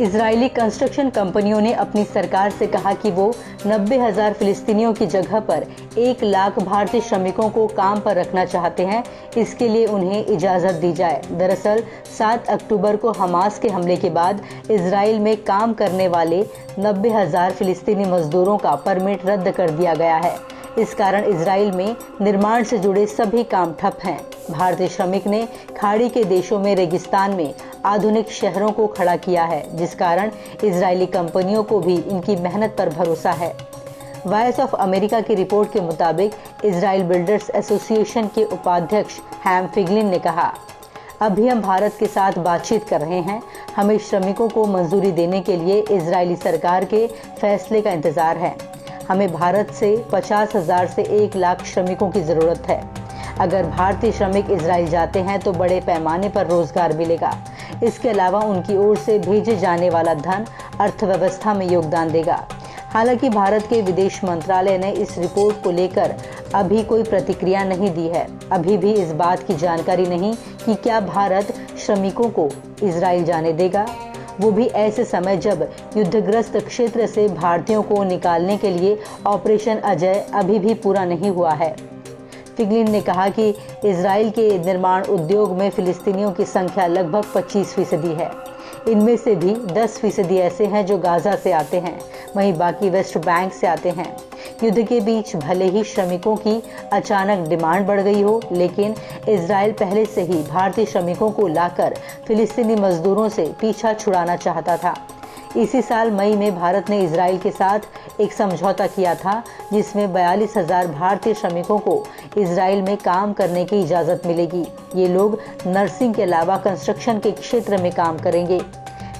Israeli construction कंपनियों ने अपनी सरकार से कहा कि वो 90,000 फिलिस्तीनियों की जगह पर 1 लाख भारतीय श्रमिकों को काम पर रखना चाहते हैं। इसके लिए उन्हें इजाज़त दी जाए। दरअसल 7 अक्टूबर को हमास के हमले के बाद इजराइल में काम करने वाले 90,000 फिलिस्तीनी मजदूरों का परमिट रद्द कर दिया गया है। इस कारण इजराइल में निर्माण से जुड़े सभी काम ठप हैं। भारतीय श्रमिक ने खाड़ी के देशों में रेगिस्तान में आधुनिक शहरों को खड़ा किया है, जिस कारण इजरायली कंपनियों को भी इनकी मेहनत पर भरोसा है। वॉइस ऑफ अमेरिका की रिपोर्ट के मुताबिक इजराइल बिल्डर्स एसोसिएशन के उपाध्यक्ष हैम फिगलिन ने कहा, अभी हम भारत के साथ बातचीत कर रहे हैं। हमें श्रमिकों को मंजूरी देने के लिए इजरायली सरकार के फैसले का इंतजार है। हमें भारत से 50,000 से 1 लाख श्रमिकों की ज़रूरत है। अगर भारतीय श्रमिक इजराइल जाते हैं तो बड़े पैमाने पर रोजगार मिलेगा। इसके अलावा उनकी ओर से भेजे जाने वाला धन अर्थव्यवस्था में योगदान देगा। हालांकि भारत के विदेश मंत्रालय ने इस रिपोर्ट को लेकर अभी कोई प्रतिक्रिया नहीं दी है। अभी भी इस बात की जानकारी नहीं कि क्या भारत श्रमिकों को इजराइल जाने देगा, वो भी ऐसे समय जब युद्धग्रस्त क्षेत्र से भारतीयों को निकालने के लिए ऑपरेशन अजय अभी भी पूरा नहीं हुआ है। फिगलिन ने कहा कि इजराइल के निर्माण उद्योग में फिलिस्तीनियों की संख्या लगभग 25% है। इनमें से भी 10% ऐसे हैं जो गाजा से आते हैं, वहीं बाकी वेस्ट बैंक से आते हैं। युद्ध के बीच भले ही श्रमिकों की अचानक डिमांड बढ़ गई हो, लेकिन इजराइल पहले से ही भारतीय श्रमिकों को लाकर फिलिस्तीनी मजदूरों से पीछा छुड़ाना चाहता था। इसी साल मई में भारत ने इजराइल के साथ एक समझौता किया था, जिसमें 42,000 भारतीय श्रमिकों को इजराइल में काम करने की इजाज़त मिलेगी। ये लोग नर्सिंग के अलावा कंस्ट्रक्शन के क्षेत्र में काम करेंगे।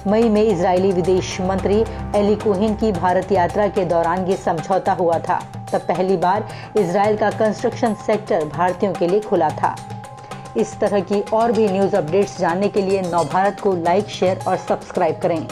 मई में इजरायली विदेश मंत्री एली कोहेन की भारत यात्रा के दौरान ये समझौता हुआ था। तब पहली बार इजराइल का कंस्ट्रक्शन सेक्टर भारतीयों के लिए खुला था। इस तरह की और भी न्यूज़ अपडेट्स जानने के लिए नवभारत को लाइक, शेयर और सब्सक्राइब करें।